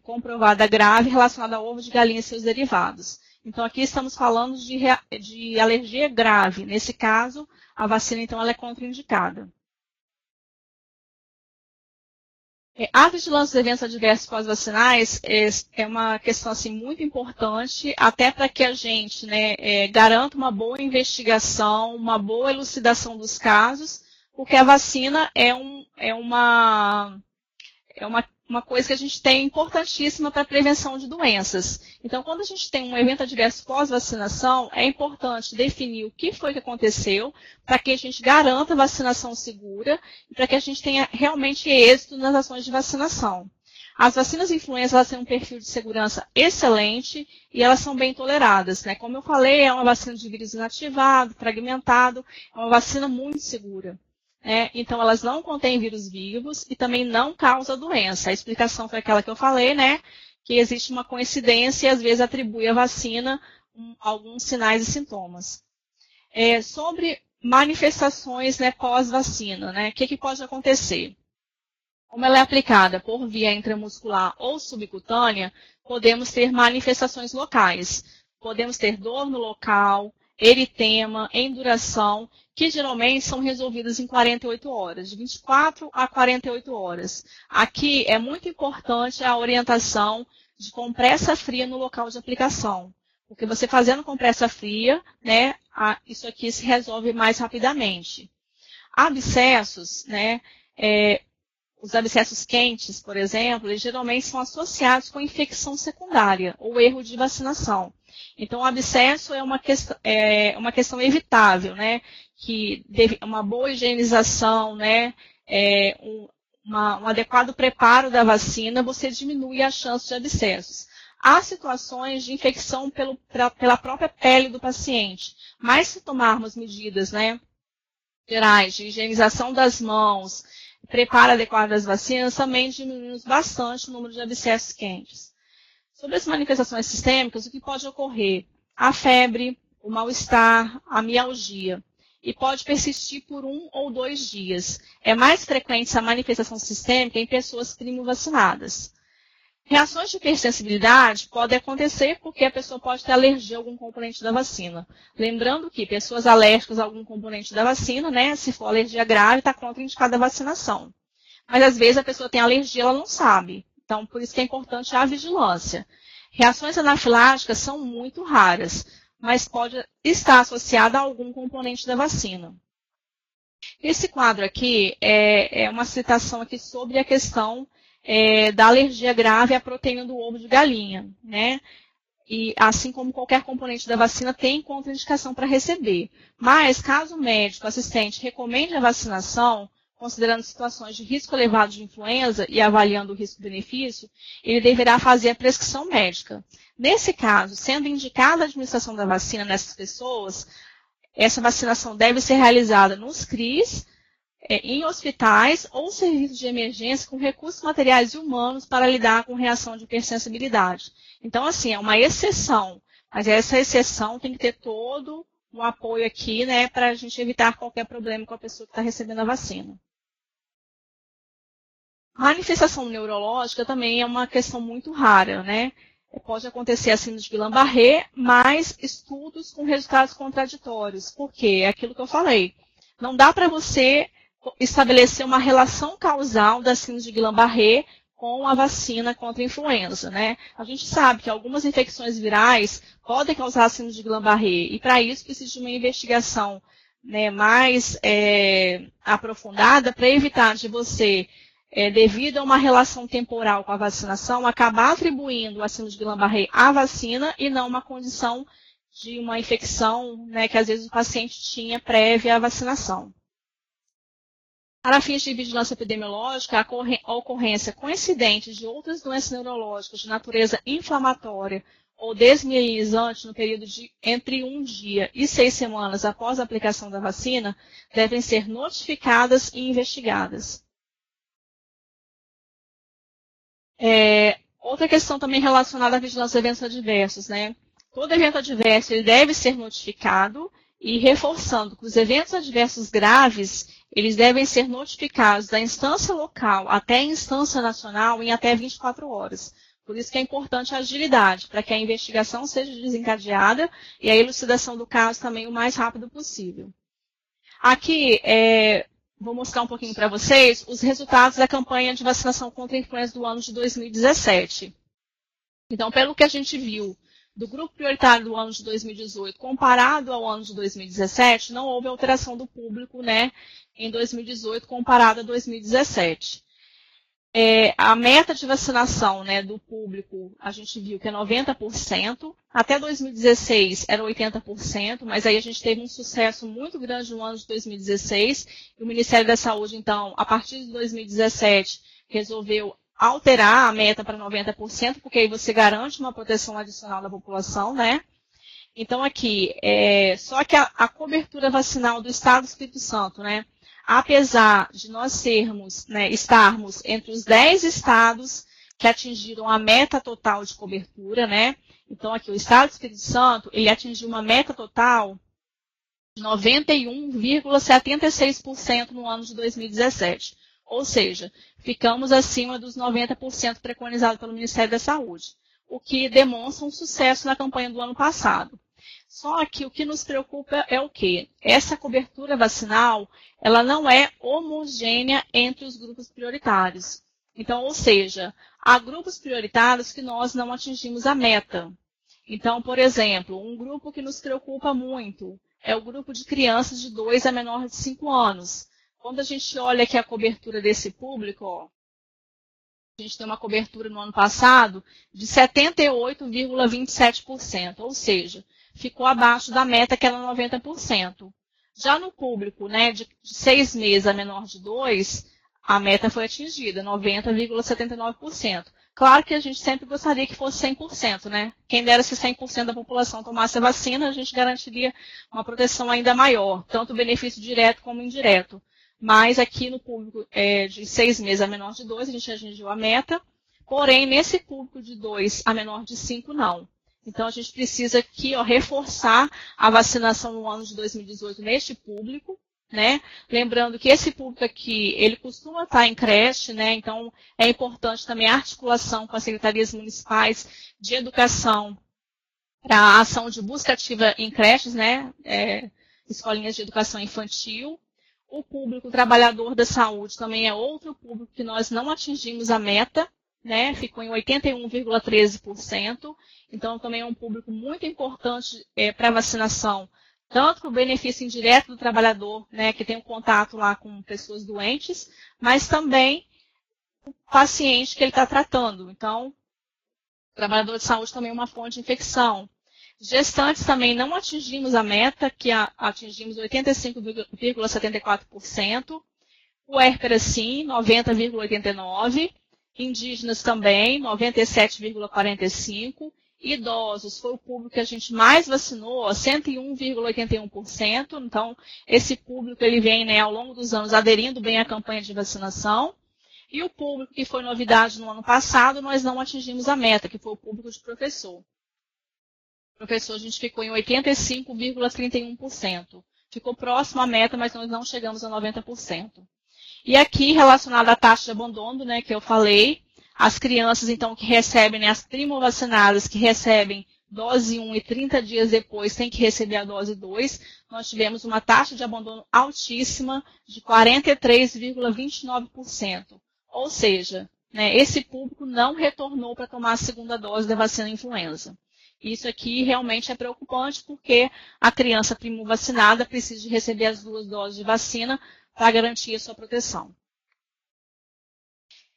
comprovada grave relacionada a ovo de galinha e seus derivados. Então, aqui estamos falando de alergia grave. Nesse caso, a vacina, então, ela é contraindicada. A vigilância dos eventos adversos pós-vacinais é uma questão assim, muito importante, até para que a gente, né, garanta uma boa investigação, uma boa elucidação dos casos, porque a vacina é uma coisa que a gente tem importantíssima para a prevenção de doenças. Então, quando a gente tem um evento adverso pós-vacinação, é importante definir o que foi que aconteceu, para que a gente garanta a vacinação segura e para que a gente tenha realmente êxito nas ações de vacinação. As vacinas influenza, elas têm um perfil de segurança excelente e elas são bem toleradas, né? Como eu falei, é uma vacina de vírus inativado, fragmentado, é uma vacina muito segura. Então, elas não contêm vírus vivos e também não causam doença. A explicação foi aquela que eu falei, né? Que existe uma coincidência e às vezes atribui à vacina alguns sinais e sintomas. Sobre manifestações, né, pós-vacina, né? O que pode acontecer? Como ela é aplicada por via intramuscular ou subcutânea, podemos ter manifestações locais. Podemos ter dor no local, eritema, enduração, que geralmente são resolvidas em 48 horas, de 24 a 48 horas. Aqui é muito importante a orientação de compressa fria no local de aplicação, porque você fazendo compressa fria, né, isso aqui se resolve mais rapidamente. Abscessos, né, os abscessos quentes, por exemplo, eles geralmente são associados com infecção secundária ou erro de vacinação. Então, o abscesso é uma questão evitável, né? Que uma boa higienização, né? Um adequado preparo da vacina, você diminui a chance de abscessos. Há situações de infecção pela própria pele do paciente, mas se tomarmos medidas, né, gerais de higienização das mãos, preparo adequado das vacinas, também diminuímos bastante o número de abscessos quentes. Sobre as manifestações sistêmicas, o que pode ocorrer? A febre, o mal-estar, a mialgia. E pode persistir por 1 ou 2 dias. É mais frequente essa manifestação sistêmica em pessoas primo-vacinadas. Reações de hipersensibilidade podem acontecer porque a pessoa pode ter alergia a algum componente da vacina. Lembrando que pessoas alérgicas a algum componente da vacina, né, se for alergia grave, está contraindicada a vacinação. Mas às vezes a pessoa tem alergia, ela não sabe. Então, por isso que é importante a vigilância. Reações anafiláticas são muito raras, mas pode estar associada a algum componente da vacina. Esse quadro aqui é uma citação aqui sobre a questão da alergia grave à proteína do ovo de galinha, né? E assim como qualquer componente da vacina tem contraindicação para receber. Mas, caso o médico assistente recomende a vacinação, considerando situações de risco elevado de influenza e avaliando o risco-benefício, ele deverá fazer a prescrição médica. Nesse caso, sendo indicada a administração da vacina nessas pessoas, essa vacinação deve ser realizada nos CRIs, em hospitais ou serviços de emergência com recursos materiais e humanos para lidar com reação de hipersensibilidade. Então, assim, é uma exceção, mas essa exceção tem que ter todo um apoio aqui, né, para a gente evitar qualquer problema com a pessoa que está recebendo a vacina. Manifestação neurológica também é uma questão muito rara, né? Pode acontecer a síndrome de Guillain-Barré, mas estudos com resultados contraditórios. Por quê? É aquilo que eu falei. Não dá para você estabelecer uma relação causal da síndrome de Guillain-Barré com a vacina contra a influenza, né? A gente sabe que algumas infecções virais podem causar a síndrome de Guillain-Barré e para isso precisa de uma investigação, né, mais aprofundada para evitar de você, devido a uma relação temporal com a vacinação, acabar atribuindo a síndrome de Guillain-Barré à vacina e não uma condição de uma infecção, né, que às vezes o paciente tinha prévia à vacinação. Para fins de vigilância epidemiológica, a ocorrência coincidente de outras doenças neurológicas de natureza inflamatória ou desmielinizante no período de entre 1 dia e 6 semanas após a aplicação da vacina devem ser notificadas e investigadas. Outra questão também relacionada à vigilância de eventos adversos, né? Todo evento adverso ele deve ser notificado e reforçando que os eventos adversos graves eles devem ser notificados da instância local até a instância nacional em até 24 horas. Por isso que é importante a agilidade, para que a investigação seja desencadeada e a elucidação do caso também o mais rápido possível. Aqui, vou mostrar um pouquinho para vocês os resultados da campanha de vacinação contra a influenza do ano de 2017. Então, pelo que a gente viu do grupo prioritário do ano de 2018 comparado ao ano de 2017, não houve alteração do público, né, em 2018 comparado a 2017. A meta de vacinação, né, do público, a gente viu que é 90%. Até 2016 era 80%, mas aí a gente teve um sucesso muito grande no ano de 2016. E o Ministério da Saúde, então, a partir de 2017, resolveu alterar a meta para 90%, porque aí você garante uma proteção adicional da população, né? Então, aqui, só que a cobertura vacinal do Estado do Espírito Santo, né? Apesar de nós estarmos entre os 10 estados que atingiram a meta total de cobertura, né? Então, aqui, o Estado do Espírito Santo, ele atingiu uma meta total de 91,76% no ano de 2017. Ou seja, ficamos acima dos 90% preconizado pelo Ministério da Saúde, o que demonstra um sucesso na campanha do ano passado. Só que o que nos preocupa é o quê? Essa cobertura vacinal, ela não é homogênea entre os grupos prioritários. Então, ou seja, há grupos prioritários que nós não atingimos a meta. Então, por exemplo, um grupo que nos preocupa muito é o grupo de crianças de 2 a menor de 5 anos. Quando a gente olha aqui a cobertura desse público, ó, a gente tem uma cobertura no ano passado de 78,27%, ou seja, ficou abaixo da meta que era 90%. Já no público, né, de 6 meses a menor de 2, a meta foi atingida, 90,79%. Claro que a gente sempre gostaria que fosse 100%, né? Quem dera se 100% da população tomasse a vacina, a gente garantiria uma proteção ainda maior, tanto benefício direto como indireto. Mas aqui no público de 6 meses a menor de 2, a gente atingiu a meta. Porém, nesse público de 2 a menor de 5, não. Então, a gente precisa aqui reforçar a vacinação no ano de 2018 neste público, né? Lembrando que esse público aqui, ele costuma estar em creche, né? Então, é importante também a articulação com as secretarias municipais de educação para a ação de busca ativa em creches, né? Escolinhas de educação infantil. O público trabalhador da saúde também é outro público que nós não atingimos a meta, né? Ficou em 81,13%. Então, também é um público muito importante para a vacinação, tanto para o benefício indireto do trabalhador, né, que tem um contato lá com pessoas doentes, mas também o paciente que ele está tratando. Então, o trabalhador de saúde também é uma fonte de infecção. Gestantes também não atingimos a meta, que atingimos 85,74%. Puérperas, sim, 90,89%. Indígenas também, 97,45%. Idosos foi o público que a gente mais vacinou, 101,81%. Então, esse público ele vem, né, ao longo dos anos aderindo bem à campanha de vacinação. E o público que foi novidade no ano passado, nós não atingimos a meta, que foi o público de professor. Professor, a gente ficou em 85,31%. Ficou próximo à meta, mas nós não chegamos a 90%. E aqui, relacionado à taxa de abandono, né, que eu falei, as crianças, então, que recebem, né, as primovacinadas, que recebem dose 1 e 30 dias depois têm que receber a dose 2, nós tivemos uma taxa de abandono altíssima de 43,29%. Ou seja, né, esse público não retornou para tomar a segunda dose da vacina influenza. Isso aqui realmente é preocupante, porque a criança primovacinada precisa de receber as 2 doses de vacina para garantir a sua proteção.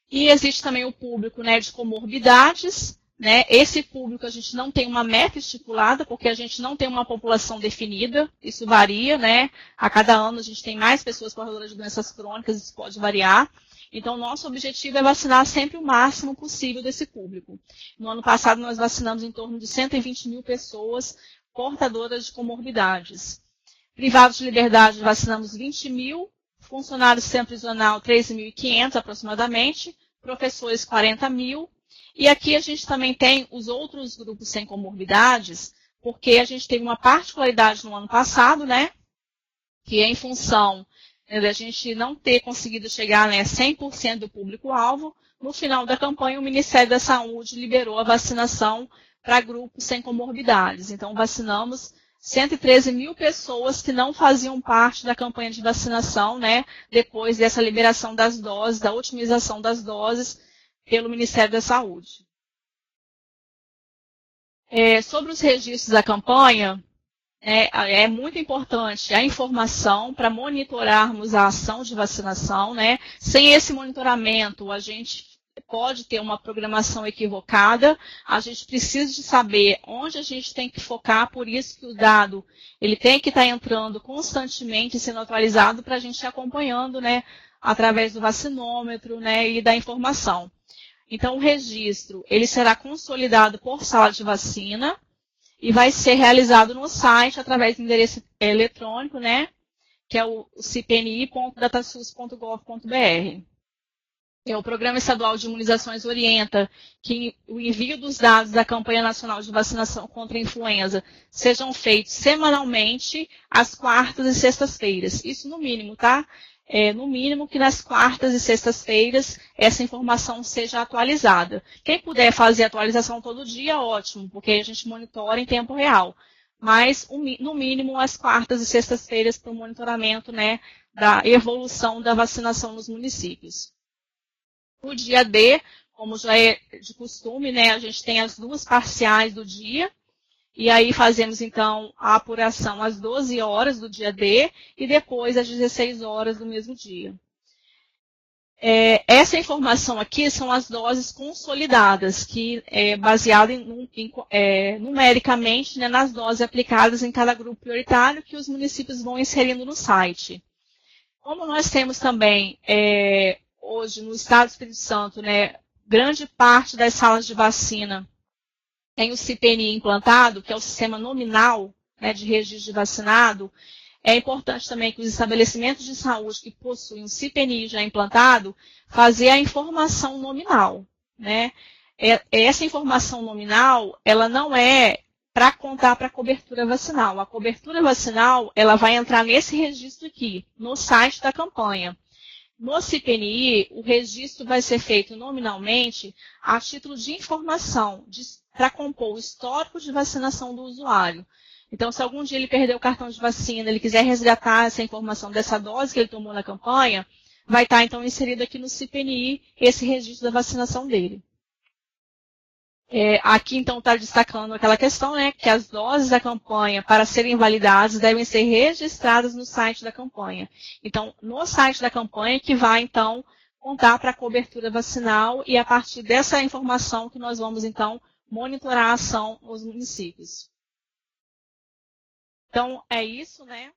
E existe também o público, né, de comorbidades, né? Esse público a gente não tem uma meta estipulada, porque a gente não tem uma população definida, isso varia, né? A cada ano a gente tem mais pessoas portadoras de doenças crônicas, isso pode variar. Então, nosso objetivo é vacinar sempre o máximo possível desse público. No ano passado, nós vacinamos em torno de 120 mil pessoas portadoras de comorbidades. Privados de liberdade, vacinamos 20 mil. Funcionários do sistema prisional, 3.500 aproximadamente, professores, 40 mil. E aqui a gente também tem os outros grupos sem comorbidades, porque a gente teve uma particularidade no ano passado, né, que é em função da gente não ter conseguido chegar, né, a 100% do público-alvo. No final da campanha, o Ministério da Saúde liberou a vacinação para grupos sem comorbidades. Então, vacinamos 113 mil pessoas que não faziam parte da campanha de vacinação, né, depois dessa liberação das doses, da otimização das doses pelo Ministério da Saúde. Sobre os registros da campanha, é muito importante a informação para monitorarmos a ação de vacinação, né? Sem esse monitoramento, a gente pode ter uma programação equivocada, a gente precisa de saber onde a gente tem que focar, por isso que o dado ele tem que estar entrando constantemente, sendo atualizado para a gente ir acompanhando, né, através do vacinômetro, né, e da informação. Então, o registro ele será consolidado por sala de vacina e vai ser realizado no site através do endereço eletrônico, né, que é o cpni.datasus.gov.br. O Programa Estadual de Imunizações orienta que o envio dos dados da campanha nacional de vacinação contra a influenza sejam feitos semanalmente às quartas e sextas-feiras. Isso no mínimo, tá? No mínimo que nas quartas e sextas-feiras essa informação seja atualizada. Quem puder fazer a atualização todo dia, ótimo, porque a gente monitora em tempo real. Mas, no mínimo, às quartas e sextas-feiras para o monitoramento, né, da evolução da vacinação nos municípios. No dia D, como já é de costume, né, a gente tem as 2 parciais do dia, e aí fazemos, então, a apuração às 12 horas do dia D e depois às 16 horas do mesmo dia. Essa informação aqui são as doses consolidadas, que é baseada numericamente, né, nas doses aplicadas em cada grupo prioritário que os municípios vão inserindo no site. Como nós temos também hoje, no estado do Espírito Santo, né, grande parte das salas de vacina tem o CPNI implantado, que é o sistema nominal, né, de registro de vacinado. É importante também que os estabelecimentos de saúde que possuem o CPNI já implantado, fazer a informação nominal, né? Essa informação nominal, ela não é para contar para a cobertura vacinal. A cobertura vacinal, ela vai entrar nesse registro aqui, no site da campanha. No CPNI, o registro vai ser feito nominalmente a título de informação, para compor o histórico de vacinação do usuário. Então, se algum dia ele perdeu o cartão de vacina, ele quiser resgatar essa informação dessa dose que ele tomou na campanha, vai estar, então, inserido aqui no CPNI esse registro da vacinação dele. Aqui, então, está destacando aquela questão, né, que as doses da campanha, para serem validadas, devem ser registradas no site da campanha. Então, no site da campanha que vai, então, contar para a cobertura vacinal e a partir dessa informação que nós vamos, então, monitorar a ação nos municípios. Então, é isso, né?